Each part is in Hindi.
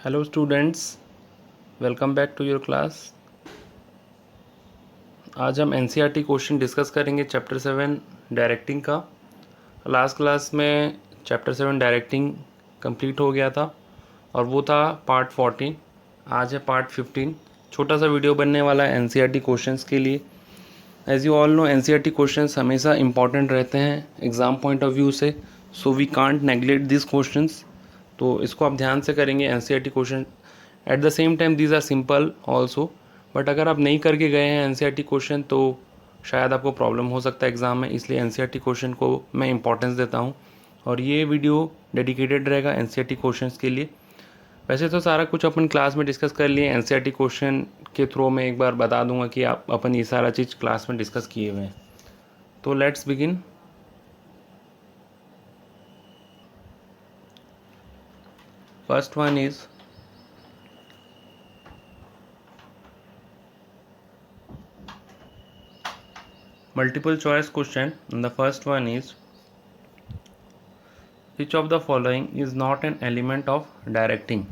Hello students, welcome back to your class. आज हम एनसीईआरटी क्वेश्चन डिस्कस करेंगे चैप्टर 7 डायरेक्टिंग का। लास्ट क्लास में चैप्टर 7 डायरेक्टिंग कंप्लीट हो गया था और वो था पार्ट 14। आज है पार्ट 15। छोटा सा वीडियो बनने वाला है एनसीईआरटी क्वेश्चंस के लिए। As you all know, NCERT questions हमेशा इंपॉर्टेंट रहते हैं एग्ज़ाम पॉइंट ऑफ व्यू से, so we can't neglect this questions. तो इसको आप ध्यान से करेंगे NCERT question. At the same time these are simple also, but अगर आप नहीं करके गए हैं एनसीईआरटी क्वेश्चन तो शायद आपको प्रॉब्लम हो सकता है एग्ज़ाम में, इसलिए एनसीईआरटी क्वेश्चन को मैं इंपॉर्टेंस देता हूँ और ये वीडियो डेडिकेटेड रहेगा एनसीईआरटी क्वेश्चंस के लिए। वैसे तो सारा कुछ अपन क्लास में डिस्कस कर लिए, एनसीईआरटी क्वेश्चन के थ्रू मैं एक बार बता दूंगा कि आप अपन ये सारा चीज़ क्लास में डिस्कस किए हुए हैं। तो let's begin. First one is multiple choice question, and the first one is which of the following is not an element of directing।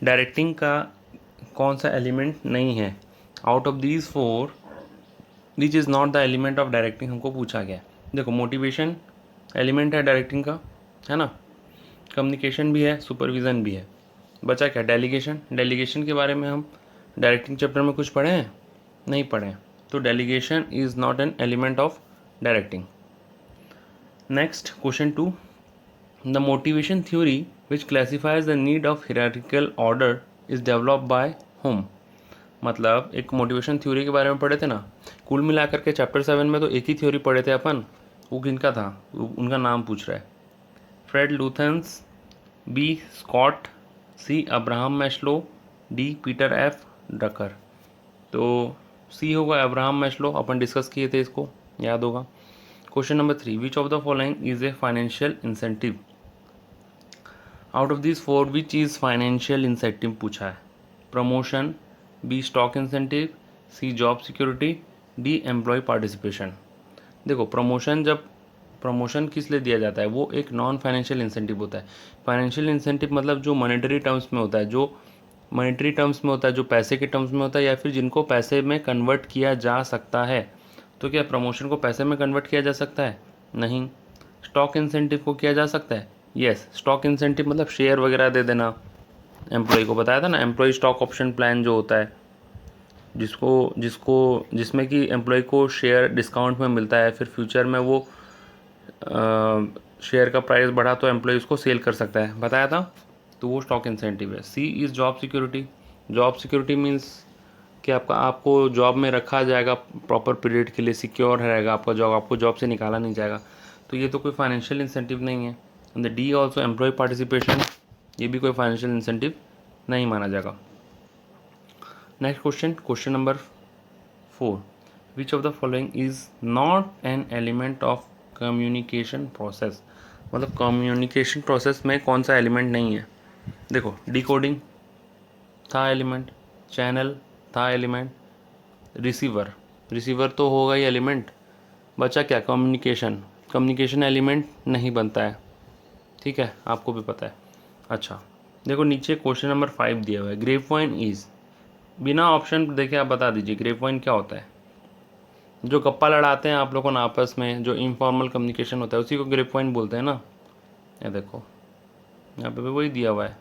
Directing का कौन सा एलिमेंट नहीं है? Out of these four which is not the element of directing हमको पूछा गया। देखो, मोटिवेशन एलिमेंट है डायरेक्टिंग का, है ना। कम्युनिकेशन भी है, सुपरविज़न भी है। बचा क्या? डेलीगेशन। डेलीगेशन के बारे में हम डायरेक्टिंग चैप्टर में कुछ पढ़े हैं? नहीं पढ़े हैं, तो delegation is not an element of directing. Next, question 2, the motivation theory which classifies the need of hierarchical order is developed by home. मतलब एक मोटिवेशन थ्योरी के बारे में पढ़े थे ना, कुल मिलाकर के चैप्टर 7 में तो एक ही थ्योरी पढ़े थे अपन। वो किनका था? उनका नाम पूछ रहा है। Fred Luthans, B Scott, C Abraham Maslow, D Peter F Drucker. तो सी होगा अब्राहम मैस्लो, अपन डिस्कस किए थे, इसको याद होगा। Question number 3, which of the following is a financial incentive. Out of this four which is financial incentive पूछा है। Promotion, B stock incentive, C job security, D employ participation. देखो, प्रमोशन किस लिए दिया जाता है? वो एक नॉन फाइनेंशियल इंसेंटिव होता है। फाइनेंशियल इंसेंटिव मतलब जो मॉनेटरी टर्म्स में होता है, जो पैसे के टर्म्स में होता है, या फिर जिनको पैसे में कन्वर्ट किया जा सकता है। तो क्या प्रमोशन को पैसे में कन्वर्ट किया जा सकता है? नहीं। स्टॉक इंसेंटिव को किया जा सकता है? यस। स्टॉक इंसेंटिव मतलब शेयर वगैरह दे देना। एम्प्लॉय को बताया था ना, एम्प्लॉय स्टॉक ऑप्शन प्लान जो होता है, जिसमें कि एम्प्लॉय को शेयर डिस्काउंट में मिलता है, फिर फ्यूचर में वो शेयर का प्राइस बढ़ा तो एम्प्लॉय उसको सेल कर सकता है, बताया था। तो वो स्टॉक इंसेंटिव है। C is job security. Job security means कि आपको जॉब में रखा जाएगा प्रॉपर पीरियड के लिए, सिक्योर रहेगा आपका जॉब, आपको जॉब से निकाला नहीं जाएगा। तो ये तो कोई फाइनेंशियल इंसेंटिव नहीं है। And the D also employ participation, ये भी कोई फाइनेंशियल इंसेंटिव नहीं माना जाएगा। Next question, question number 4, which of the following is not an element of communication process. मतलब कम्युनिकेशन प्रोसेस में कौन सा एलिमेंट नहीं है? देखो, डिकोडिंग था एलिमेंट, चैनल था एलिमेंट, रिसीवर तो होगा ही एलिमेंट। बचा क्या? कम्युनिकेशन एलिमेंट नहीं बनता है, ठीक है, आपको भी पता है। अच्छा, देखो नीचे क्वेश्चन नंबर 5 दिया हुआ है, ग्रेपवाइन इज। बिना ऑप्शन देखे आप बता दीजिए ग्रेपवाइन क्या होता है। जो गप्पा लड़ाते हैं आप लोगों ने आपस में, जो इनफॉर्मल कम्युनिकेशन होता है, उसी को ग्रेपवाइन बोलते हैं ना। ये देखो, यहाँ पे भी वही दिया हुआ है।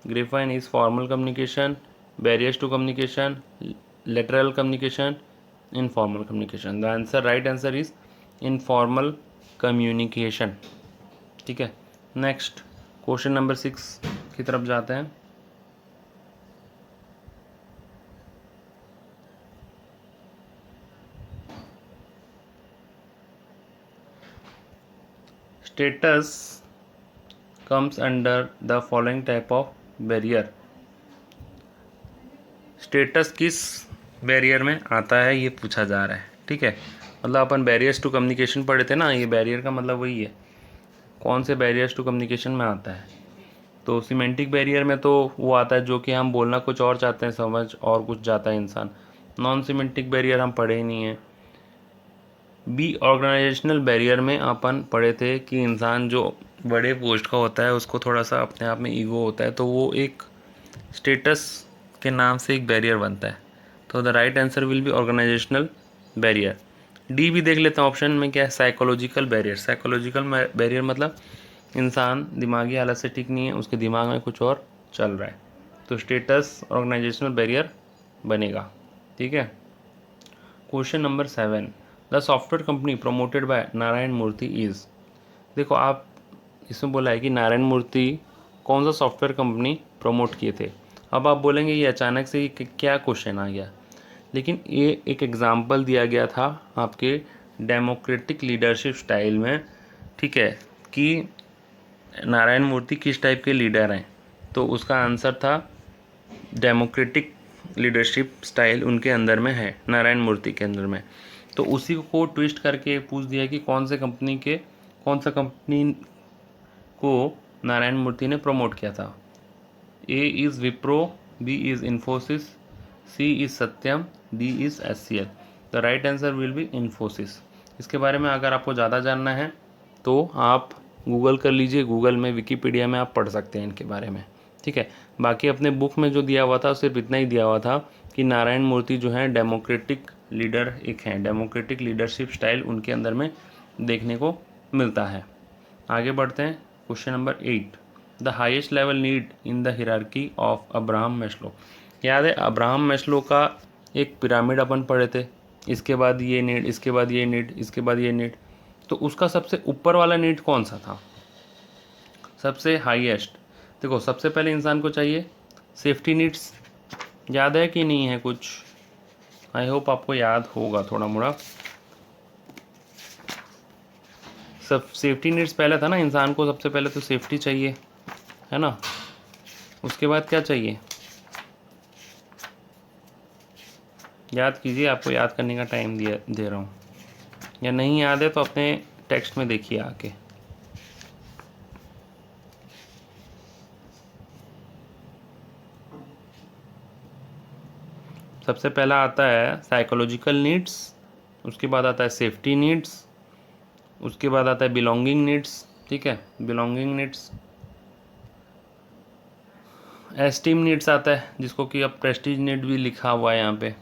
Grapevine is formal communication, barriers to communication, lateral communication, informal communication. The answer, right answer is informal communication, ठीक है। नेक्स्ट, क्वेश्चन नंबर 6 की तरफ जाते हैं। Status comes under the following type of barrier। Status किस बैरियर में आता है ये पूछा जा रहा है, ठीक है। मतलब अपन बैरियर्स टू कम्युनिकेशन पढ़े थे ना, ये बैरियर का मतलब वही है। कौन से बैरियर्स टू कम्युनिकेशन में आता है? तो सिमेंटिक बैरियर में तो वो आता है जो कि हम बोलना कुछ और चाहते हैं, समझ और कुछ जाता है इंसान। नॉन सिमेंटिक बैरियर हम पढ़े ही नहीं है। बी ऑर्गेनाइजेशनल बैरियर में अपन पढ़े थे कि इंसान जो बड़े पोस्ट का होता है उसको थोड़ा सा अपने आप में ईगो होता है, तो वो एक स्टेटस के नाम से एक बैरियर बनता है। तो the right answer will be organisational barrier. D भी देख लेते हैं ऑप्शन में क्या है, साइकोलॉजिकल बैरियर। साइकोलॉजिकल बैरियर मतलब इंसान दिमागी हालत से ठीक नहीं है, उसके दिमाग में कुछ और चल रहा है, तो स्टेटस ऑर्गेनाइजेशनल बैरियर बनेगा। ठीक है। Question number 7, the software company promoted by Narayan Murthy is. देखो आप, इसमें बोला है कि नारायण मूर्ति कौन सा सॉफ्टवेयर कंपनी प्रमोट किए थे। अब आप बोलेंगे ये अचानक से क्या क्वेश्चन आ गया, लेकिन ये एक एग्जाम्पल दिया गया था आपके डेमोक्रेटिक लीडरशिप स्टाइल में। ठीक है, कि नारायण मूर्ति किस टाइप के लीडर हैं, तो उसका आंसर था डेमोक्रेटिक लीडरशिप स्टाइल उनके अंदर में है, नारायण मूर्ति के अंदर में। तो उसी को ट्विस्ट करके पूछ दिया कि कौन सा कंपनी को नारायण मूर्ति ने प्रमोट किया था। A is Wipro, B is Infosys, C is Satyam, D is HCL। The right answer will be Infosys. इसके बारे में अगर आपको ज़्यादा जानना है तो आप गूगल कर लीजिए, गूगल में विकीपीडिया में आप पढ़ सकते हैं इनके बारे में। ठीक है, बाकी अपने बुक में जो दिया हुआ था सिर्फ इतना ही दिया हुआ था कि नारायण मूर्ति जो है डेमोक्रेटिक लीडर एक हैं, डेमोक्रेटिक लीडरशिप स्टाइल उनके अंदर में देखने को मिलता है। आगे बढ़ते हैं। Question number 8, the highest level need in the hierarchy of Abraham Maslow. याद है अब्राहम मैस्लो का एक पिरामिड अपन पढ़े थे, इसके बाद ये नीड, इसके बाद ये नीड, इसके बाद ये नीड, तो उसका सबसे ऊपर वाला नीड कौन सा था, सबसे हाईएस्ट। देखो सबसे पहले इंसान को चाहिए सेफ्टी नीड्स। याद है कि नहीं है कुछ, आई होप आपको याद होगा थोड़ा मोड़ा। सब सेफ्टी नीड्स पहले था ना, इंसान को सबसे पहले तो सेफ्टी चाहिए, है ना। उसके बाद क्या चाहिए, याद कीजिए, आपको याद करने का टाइम दे रहा हूँ, या नहीं याद है तो अपने टेक्स्ट में देखिए आके। सबसे पहला आता है साइकोलॉजिकल नीड्स, उसके बाद आता है सेफ्टी नीड्स, उसके बाद आता है बिलोंगिंग नीड्स। ठीक है, बिलोंगिंग नीड्स, एस्टीम नीड्स आता है जिसको कि अब प्रेस्टीज नीड भी लिखा हुआ है यहाँ पे।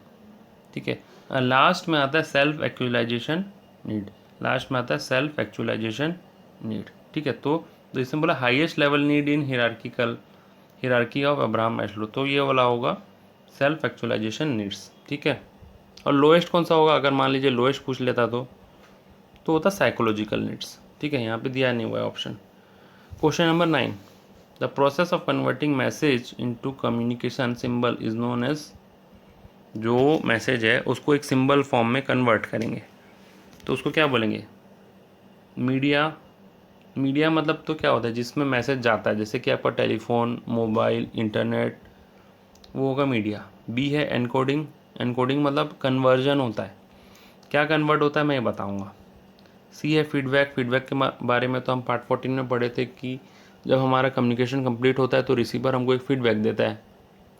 ठीक है, लास्ट में आता है सेल्फ एक्चुअलाइजेशन नीड, लास्ट में आता है सेल्फ एक्चुअलाइजेशन नीड। ठीक है, तो इसमें बोला highest level need in hierarchy of Abraham Maslow, तो ये वाला होगा सेल्फ एक्चुअलाइजेशन नीड्स। ठीक है, और लोएस्ट कौन सा होगा, अगर मान लीजिए लोएस्ट पूछ लेता तो होता साइकोलॉजिकल नीड्स। ठीक है, यहाँ पे दिया नहीं हुआ है option. Question number 9, the process of converting message into communication symbol is known as. जो मैसेज है उसको एक सिंबल फॉर्म में कन्वर्ट करेंगे तो उसको क्या बोलेंगे, मीडिया। मीडिया मतलब तो क्या होता है जिसमें मैसेज जाता है, जैसे कि आपका टेलीफोन, मोबाइल, इंटरनेट, वो होगा मीडिया। बी है एनकोडिंग, एनकोडिंग मतलब कन्वर्जन होता है, क्या कन्वर्ट होता है मैं ये बताऊँगा। सी है फीडबैक, फीडबैक के बारे में तो हम पार्ट 14 में पढ़े थे कि जब हमारा कम्युनिकेशन कंप्लीट होता है तो रिसीवर हमको एक फीडबैक देता है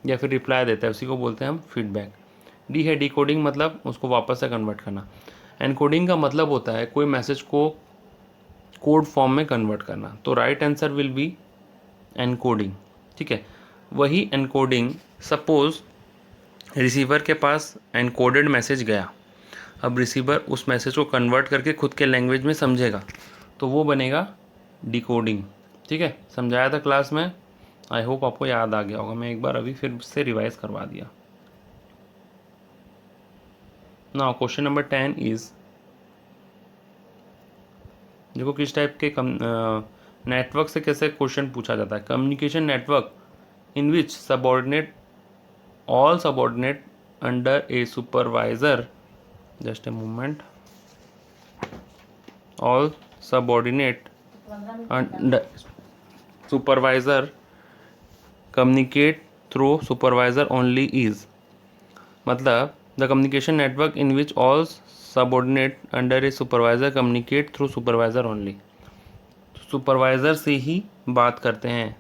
या फिर रिप्लाई देता है, उसी को बोलते हैं हम फीडबैक। डी है डिकोडिंग, मतलब उसको वापस से कन्वर्ट करना। एनकोडिंग का मतलब होता है कोई मैसेज को कोड फॉर्म में कन्वर्ट करना, तो right answer will B encoding. ठीक है, वही एनकोडिंग, सपोज रिसीवर के पास एनकोडेड मैसेज गया, अब रिसीवर उस मैसेज को कन्वर्ट करके खुद के लैंग्वेज में समझेगा, तो वो बनेगा डिकोडिंग। ठीक है, समझाया था क्लास में, आई होप आपको याद आ गया होगा, मैं एक बार अभी फिर से रिवाइज करवा दिया। नाउ क्वेश्चन नंबर 10 इज, देखो किस टाइप के नेटवर्क से कैसे क्वेश्चन पूछा जाता है। Communication network in which subordinate all subordinate under a supervisor, just a moment, all subordinate under supervisor communicate through supervisor only is, मतलब the communication network in which all subordinate under a supervisor communicate through supervisor only, supervisor से ही बात करते हैं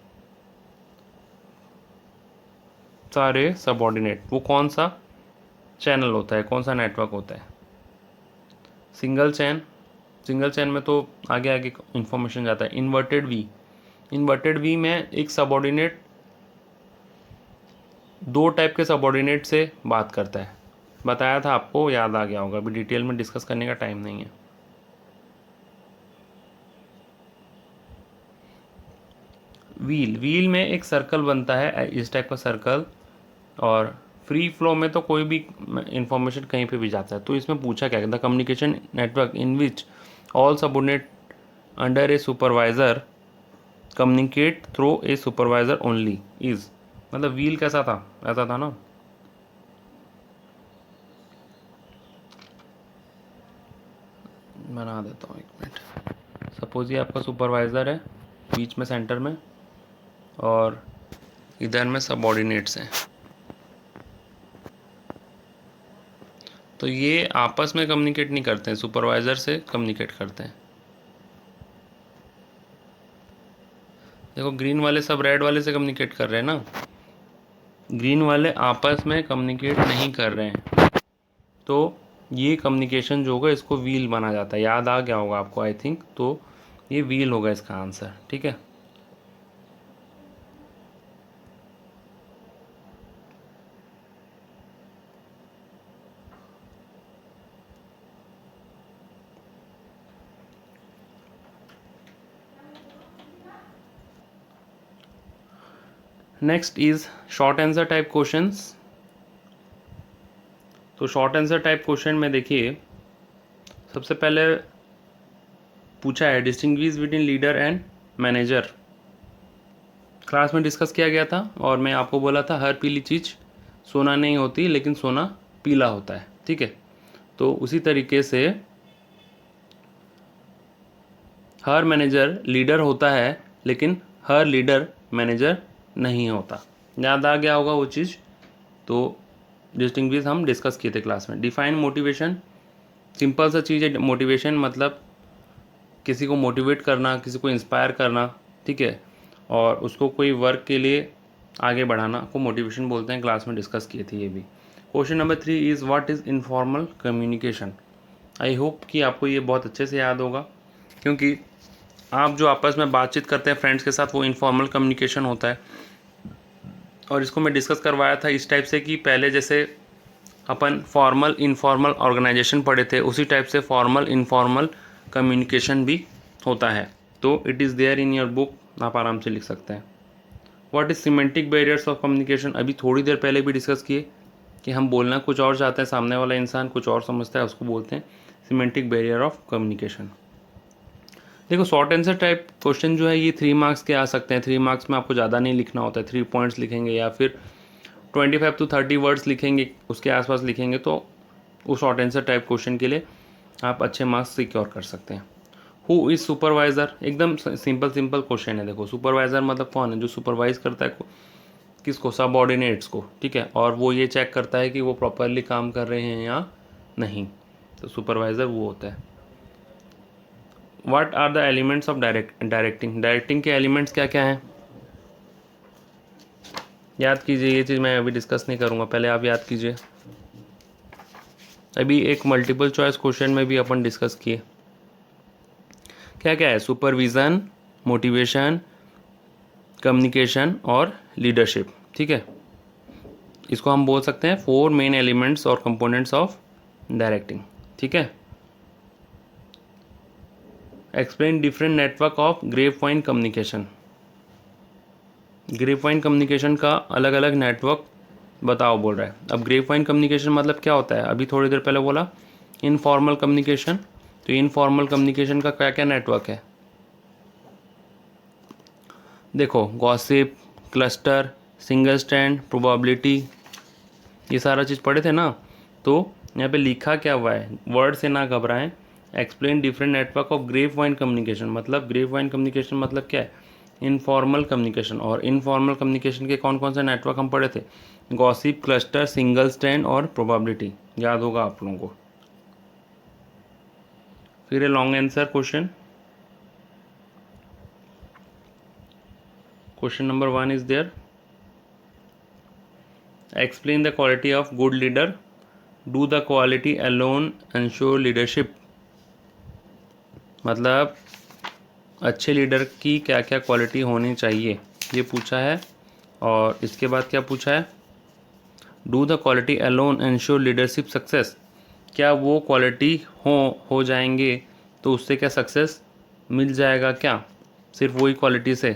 सारे सबऑर्डिनेट। वो कौन सा चैनल होता है, कौन सा नेटवर्क होता है, सिंगल चैन में तो आगे आगे इंफॉर्मेशन जाता है। इन्वर्टेड वी में एक सबऑर्डिनेट दो टाइप के सबऑर्डिनेट से बात करता है, बताया था आपको, याद आ गया होगा, अभी डिटेल में डिस्कस करने का टाइम नहीं है। व्हील में एक सर्कल बनता है, इस टाइप का सर्कल, और फ्री फ्लो में तो कोई भी इंफॉर्मेशन कहीं पे भी जाता है। तो इसमें पूछा क्या, the communication network in which all subordinate under a supervisor communicate through a supervisor only is, मतलब व्हील कैसा था, ऐसा था ना। बना देता हूँ, एक मिनट। सपोज ये आपका सुपरवाइज़र है बीच में सेंटर में, और इधर में सबऑर्डिनेट्स हैं। तो ये आपस में कम्युनिकेट नहीं करते हैं, सुपरवाइज़र से कम्युनिकेट करते हैं। देखो ग्रीन वाले सब रेड वाले से कम्युनिकेट कर रहे हैं ना, ग्रीन वाले आपस में कम्युनिकेट नहीं कर रहे हैं। तो ये कम्युनिकेशन जो होगा इसको व्हील माना जाता है। याद आ गया होगा आपको आई थिंक, तो ये व्हील होगा इसका आंसर, ठीक है। Next is short answer type questions. तो शॉर्ट आंसर टाइप क्वेश्चन में देखिए, सबसे पहले पूछा है distinguish between leader and manager. Class में डिस्कस किया गया था और मैं आपको बोला था हर पीली चीज़ सोना नहीं होती, लेकिन सोना पीला होता है, ठीक है। तो उसी तरीके से हर मैनेजर लीडर होता है, लेकिन हर लीडर मैनेजर नहीं होता। याद आ गया होगा वो चीज़। तो डिस्टिंग्विश हम डिस्कस किए थे क्लास में। डिफाइन मोटिवेशन, सिंपल सा चीज़ है मोटिवेशन, मतलब किसी को मोटिवेट करना, किसी को इंस्पायर करना, ठीक है, और उसको कोई वर्क के लिए आगे बढ़ाना को मोटिवेशन बोलते हैं। क्लास में डिस्कस किए थे ये भी। Question number 3 is what is informal communication. I hope कि आपको ये बहुत अच्छे से याद होगा, क्योंकि आप जो आपस में बातचीत करते हैं फ्रेंड्स के साथ, वो इनफॉर्मल कम्युनिकेशन होता है। और इसको मैं डिस्कस करवाया था इस टाइप से कि पहले जैसे अपन फॉर्मल इनफॉर्मल ऑर्गेनाइजेशन पढ़े थे, उसी टाइप से फॉर्मल इनफॉर्मल कम्युनिकेशन भी होता है। तो it is there in your book, आप आराम से लिख सकते हैं। What is semantic barriers of communication, अभी थोड़ी देर पहले भी डिस्कस किए कि हम बोलना कुछ और चाहते हैं, सामने वाला इंसान कुछ और समझता है, उसको बोलते हैं सिमेंटिक बैरियर ऑफ कम्युनिकेशन। देखो शॉर्ट आंसर टाइप क्वेश्चन जो है ये 3 मार्क्स के आ सकते हैं। 3 मार्क्स में आपको ज़्यादा नहीं लिखना होता है, 3 पॉइंट्स लिखेंगे या फिर 25 to 30 वर्ड्स लिखेंगे, उसके आसपास लिखेंगे, तो उस शॉर्ट आंसर टाइप क्वेश्चन के लिए आप अच्छे मार्क्स सिक्योर कर सकते हैं। हु इज़ सुपरवाइज़र, एकदम सिंपल क्वेश्चन है। देखो सुपरवाइज़र मतलब कौन है, जो सुपरवाइज करता है किसको, सबऑर्डिनेट्स को, ठीक है, और वो ये चेक करता है कि वो प्रॉपरली काम कर रहे हैं या नहीं। तो सुपरवाइज़र वो होता है। What are the elements of directing के एलिमेंट्स क्या क्या हैं, याद कीजिए। ये चीज़ मैं अभी डिस्कस नहीं करूँगा, पहले आप याद कीजिए। अभी एक मल्टीपल चॉइस क्वेश्चन में भी अपन डिस्कस किए। क्या क्या है, सुपरविज़न, मोटिवेशन, कम्युनिकेशन और लीडरशिप, ठीक है। इसको हम बोल सकते हैं 4 मेन एलिमेंट्स और कंपोनेंट्स ऑफ डायरेक्टिंग, ठीक है। Explain different network of grapevine communication. Grapevine communication का अलग अलग नेटवर्क बताओ बोल रहा है। अब ग्रेपवाइन कम्युनिकेशन मतलब क्या होता है, अभी थोड़ी देर पहले बोला इनफॉर्मल कम्युनिकेशन। तो इनफॉर्मल कम्युनिकेशन का क्या क्या नेटवर्क है, देखो gossip, cluster, single stand, probability, ये सारा चीज़ पढ़े थे ना। तो यहाँ पे लिखा क्या हुआ है, वर्ड से ना घबराएं। Explain different network of grapevine communication, मतलब ग्रेपवाइन कम्युनिकेशन मतलब क्या है, इनफॉर्मल कम्युनिकेशन। और इनफॉर्मल कम्युनिकेशन के कौन कौन से नेटवर्क हम पढ़े थे, गॉसिप, क्लस्टर, सिंगल स्टैंड और प्रोबेबिलिटी, याद होगा आप लोगों को। फिर a long answer question. Question number 1 is there, explain the quality of good leader, do the quality alone ensure leadership, मतलब अच्छे लीडर की क्या क्या क्वालिटी होनी चाहिए ये पूछा है। और इसके बाद क्या पूछा है, do the quality alone ensure leadership success, क्या वो क्वालिटी हो जाएंगे तो उससे क्या सक्सेस मिल जाएगा क्या, सिर्फ वही क्वालिटी से।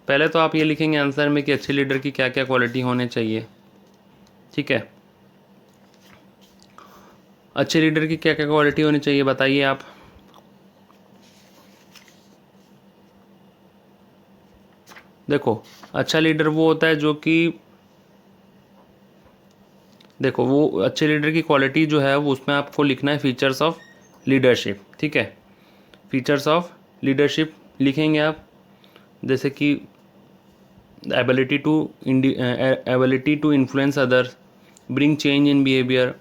पहले तो आप ये लिखेंगे आंसर में कि अच्छे लीडर की क्या क्या क्वालिटी होने चाहिए, ठीक है। अच्छे लीडर की क्या क्या क्वालिटी होनी चाहिए बताइए आप। देखो अच्छा लीडर वो होता है जो कि, देखो वो अच्छे लीडर की क्वालिटी जो है वो उसमें आपको लिखना है फीचर्स ऑफ लीडरशिप, ठीक है। फीचर्स ऑफ लीडरशिप लिखेंगे आप, जैसे कि ability to influence others, bring change in behaviour,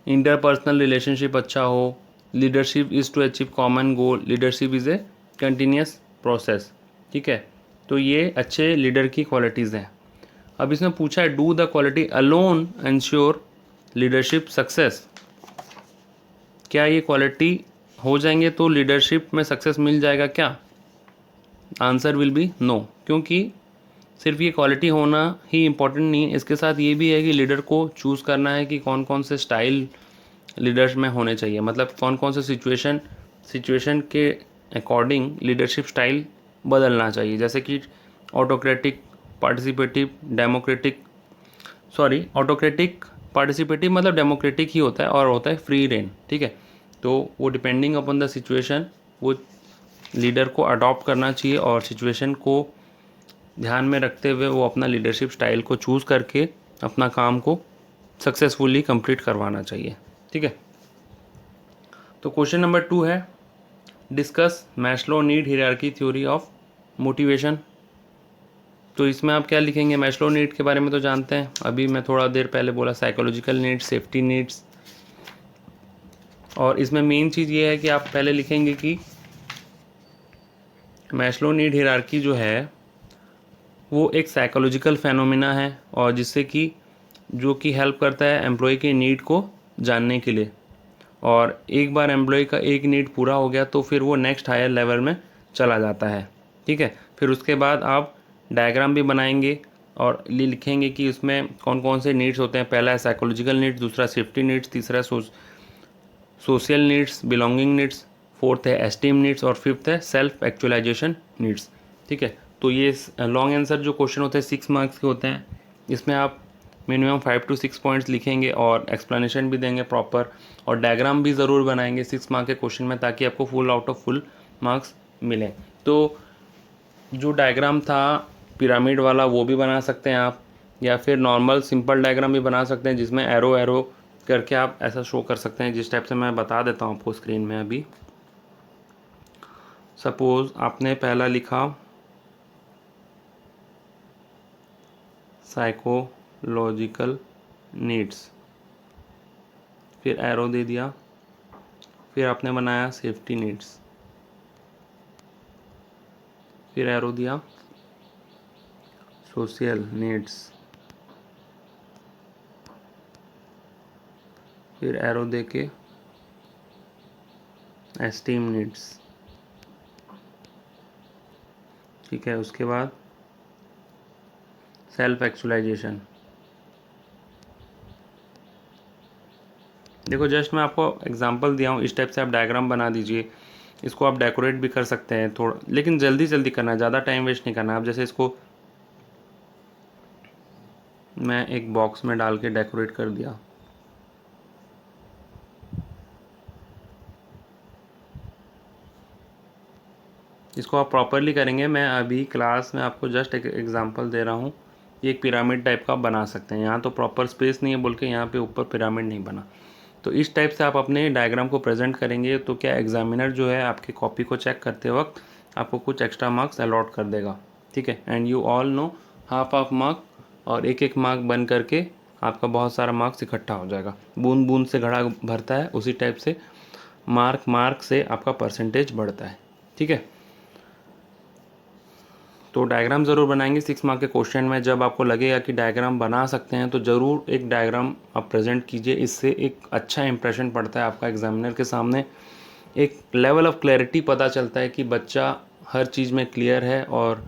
interpersonal relationship अच्छा हो, leadership is to achieve common goal, leadership is a continuous process, ठीक है। तो ये अच्छे लीडर की क्वालिटीज़ हैं। अब इसमें पूछा है do the quality alone ensure leadership success, क्या ये क्वालिटी हो जाएंगे तो लीडरशिप में सक्सेस मिल जाएगा क्या। आंसर विल बी नो, क्योंकि सिर्फ ये क्वालिटी होना ही इम्पोर्टेंट नहीं है, इसके साथ ये भी है कि लीडर को चूज़ करना है कि कौन कौन से स्टाइल लीडर्स में होने चाहिए, मतलब कौन कौन से सिचुएशन के अकॉर्डिंग लीडरशिप स्टाइल बदलना चाहिए। जैसे कि autocratic, participative, democratic, sorry autocratic participative मतलब डेमोक्रेटिक ही होता है, और होता है फ्री रेन, ठीक है। तो वो डिपेंडिंग अपॉन द सिचुएशन वो लीडर को अडॉप्ट करना चाहिए, और सिचुएशन को ध्यान में रखते हुए वो अपना लीडरशिप स्टाइल को चूज़ करके अपना काम को सक्सेसफुली कंप्लीट करवाना चाहिए, ठीक है। तो क्वेश्चन नंबर 2 है, discuss Maslow need hierarchy theory of motivation. तो इसमें आप क्या लिखेंगे, मैस्लो नीड के बारे में तो जानते हैं, अभी मैं थोड़ा देर पहले बोला साइकोलॉजिकल नीड्स, सेफ्टी नीड्स। और इसमें मेन चीज़ ये है कि आप पहले लिखेंगे कि मैस्लो नीड हायरार्की जो है वो एक साइकोलॉजिकल फेनोमेना है, और जिससे कि जो कि हेल्प करता है एम्प्लॉय के नीड को जानने के लिए। और एक बार एम्प्लॉय का एक नीड पूरा हो गया तो फिर वो नेक्स्ट हायर लेवल में चला जाता है, ठीक है। फिर उसके बाद आप डायग्राम भी बनाएंगे और लिखेंगे कि उसमें कौन कौन से नीड्स होते हैं। पहला है साइकोलॉजिकल नीड्स, दूसरा सेफ्टी नीड्स, तीसरा social needs, belonging needs, fourth है एस्टीम नीड्स, और फिफ्थ है सेल्फ एक्चुअलाइजेशन नीड्स, ठीक है। तो ये लॉन्ग आंसर जो क्वेश्चन होते हैं 6 मार्क्स के होते हैं, इसमें आप मिनिमम 5 to 6 पॉइंट्स लिखेंगे और एक्सप्लेनेशन भी देंगे प्रॉपर, और डायग्राम भी ज़रूर बनाएंगे 6 मार्क के क्वेश्चन में, ताकि आपको full out of full marks मिले। तो जो डायग्राम था पिरामिड वाला वो भी बना सकते हैं आप, या फिर नॉर्मल सिंपल डायग्राम भी बना सकते हैं जिसमें एरो एरो करके आप ऐसा शो कर सकते हैं, जिस टाइप से मैं बता देता हूँ आपको स्क्रीन में अभी। सपोज आपने पहला लिखा साइकोलॉजिकल नीड्स, फिर एरो दे दिया, फिर आपने बनाया सेफ्टी नीड्स, फिर एरो दिया सोशल नीड्स, फिर एरो देके एस्टीम नीड्स, ठीक है। उसके बाद सेल्फ एक्चुअलाइजेशन। देखो जस्ट मैं आपको एग्जांपल दिया हूँ, इस टाइप से आप डायग्राम बना दीजिए। इसको आप डेकोरेट भी कर सकते हैं थोड़ा, लेकिन जल्दी जल्दी करना है, ज़्यादा टाइम वेस्ट नहीं करना। आप जैसे इसको मैं एक बॉक्स में डाल के डेकोरेट कर दिया, इसको आप प्रॉपरली करेंगे। मैं अभी क्लास में आपको जस्ट एक एग्जांपल दे रहा हूँ, ये एक पिरामिड टाइप का बना सकते हैं। यहाँ तो प्रॉपर स्पेस नहीं है बोल के यहाँ पे ऊपर पिरामिड नहीं बना। तो इस टाइप से आप अपने डायग्राम को प्रेजेंट करेंगे तो क्या एग्जामिनर जो है आपकी कॉपी को चेक करते वक्त आपको कुछ एक्स्ट्रा मार्क्स अलॉट कर देगा, ठीक है। And you all no half of mark और एक एक मार्क बन करके आपका बहुत सारा मार्क्स इकट्ठा हो जाएगा। बूंद बूंद से घड़ा भरता है, उसी टाइप से मार्क से आपका परसेंटेज बढ़ता है, ठीक है। तो डायग्राम ज़रूर बनाएंगे 6 मार्क के क्वेश्चन में। जब आपको लगेगा कि डायग्राम बना सकते हैं तो ज़रूर एक डायग्राम आप प्रेजेंट कीजिए, इससे एक अच्छा इंप्रेशन पड़ता है आपका एग्जामिनर के सामने। एक लेवल ऑफ क्लैरिटी पता चलता है कि बच्चा हर चीज़ में क्लियर है और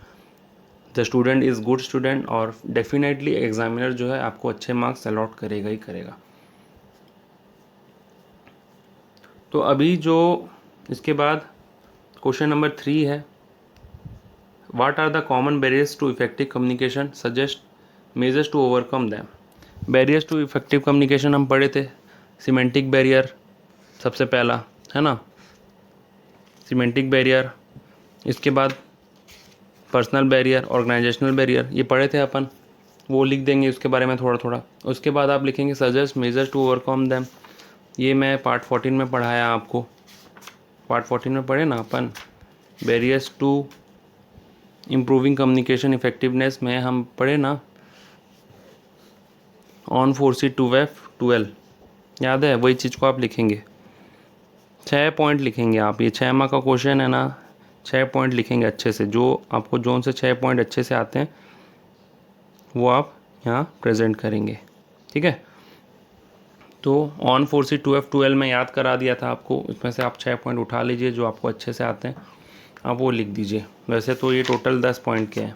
the student is good student, और डेफिनेटली एग्जामिनर जो है आपको अच्छे मार्क्स अलॉट करेगा ही करेगा। तो अभी जो इसके बाद क्वेश्चन नंबर 3 है, what are the common barriers to effective communication, suggest measures to overcome them. Barriers to effective communication हम पढ़े थे, सिमेंटिक बैरियर सबसे पहला है ना, सिमेंटिक बैरियर, इसके बाद पर्सनल बैरियर, ऑर्गेनाइजेशनल बैरियर, ये पढ़े थे अपन, वो लिख देंगे उसके बारे में थोड़ा थोड़ा। उसके बाद आप लिखेंगे suggest measures to overcome them, ये मैं पार्ट 14 में पढ़ाया आपको, पार्ट 14 में पढ़े ना अपन, barriers to improving communication effectiveness में हम पढ़े ना, ऑन 4C2F12, याद है, वही चीज़ को आप लिखेंगे। 6 पॉइंट लिखेंगे आप, ये 6 मार्क का क्वेश्चन है ना, 6 पॉइंट लिखेंगे अच्छे से, जो आपको जोन से 6 पॉइंट अच्छे से आते हैं वो आप यहाँ प्रेजेंट करेंगे, ठीक है। तो ऑन 4C2F12 में याद करा दिया था आपको, इसमें से आप 6 पॉइंट उठा लीजिए जो आपको अच्छे से आते हैं, आप वो लिख दीजिए। वैसे तो ये टोटल 10 पॉइंट के हैं।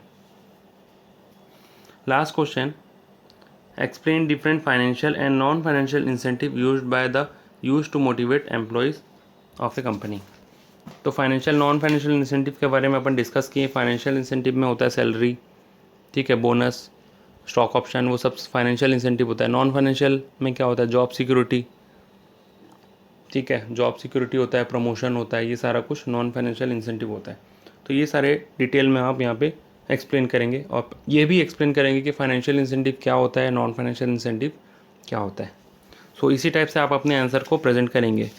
Last question, explain different financial and non financial incentive used to motivate employees of a company. तो फाइनेंशियल नॉन फाइनेंशियल इंसेंटिव के बारे में अपन डिस्कस किए। फाइनेंशियल इंसेंटिव में होता है सैलरी, ठीक है, बोनस, स्टॉक ऑप्शन, वो सब फाइनेंशियल इंसेंटिव होता है। नॉन फाइनेंशियल में क्या होता है, जॉब सिक्योरिटी, ठीक है, जॉब सिक्योरिटी होता है, प्रमोशन होता है, ये सारा कुछ नॉन फाइनेंशियल इंसेंटिव होता है। तो ये सारे डिटेल में आप यहाँ पे एक्सप्लेन करेंगे, और ये भी एक्सप्लेन करेंगे कि फाइनेंशियल इंसेंटिव क्या होता है, नॉन फाइनेंशियल इंसेंटिव क्या होता है। सो इसी टाइप से आप अपने आंसर को प्रेजेंट करेंगे।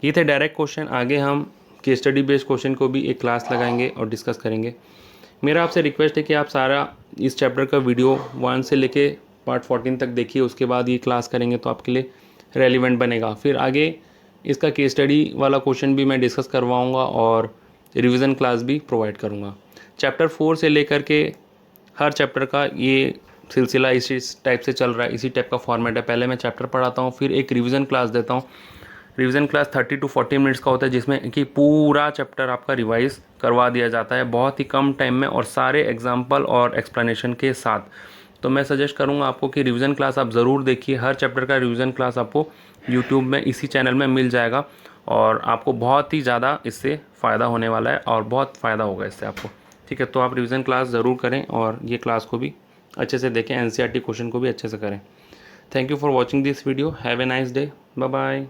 ये थे डायरेक्ट क्वेश्चन, आगे हम केस स्टडी बेस्ड क्वेश्चन को भी एक क्लास लगाएंगे और डिस्कस करेंगे। मेरा आपसे रिक्वेस्ट है कि आप सारा इस चैप्टर का वीडियो 1 से लेके पार्ट 14 तक देखिए, उसके बाद ये क्लास करेंगे तो आपके लिए रेलिवेंट बनेगा। फिर आगे इसका केस स्टडी वाला क्वेश्चन भी मैं डिस्कस करवाऊँगा और रिवीजन क्लास भी प्रोवाइड करूँगा। चैप्टर 4 से लेकर के हर चैप्टर का ये सिलसिला इसी टाइप से चल रहा है, इसी टाइप का फॉर्मेट है। पहले मैं चैप्टर पढ़ाता हूँ, फिर एक रिवीजन क्लास देता हूँ। रिवीजन क्लास 30 to 40 मिनट्स का होता है, जिसमें कि पूरा चैप्टर आपका रिवाइज करवा दिया जाता है बहुत ही कम टाइम में और सारे एग्जाम्पल और एक्सप्लेनेशन के साथ। तो मैं सजेस्ट करूँगा आपको कि रिवीजन क्लास आप ज़रूर देखिए। हर चैप्टर का रिवीजन क्लास आपको यूट्यूब में इसी चैनल में मिल जाएगा और आपको बहुत ही ज़्यादा इससे फ़ायदा होने वाला है और बहुत फ़ायदा होगा इससे आपको, ठीक है। तो आप रिवीजन क्लास ज़रूर करें और ये क्लास को भी अच्छे से देखें, NCERT क्वेश्चन को भी अच्छे से करें। Thank you for watching this video, have a nice day, bye bye.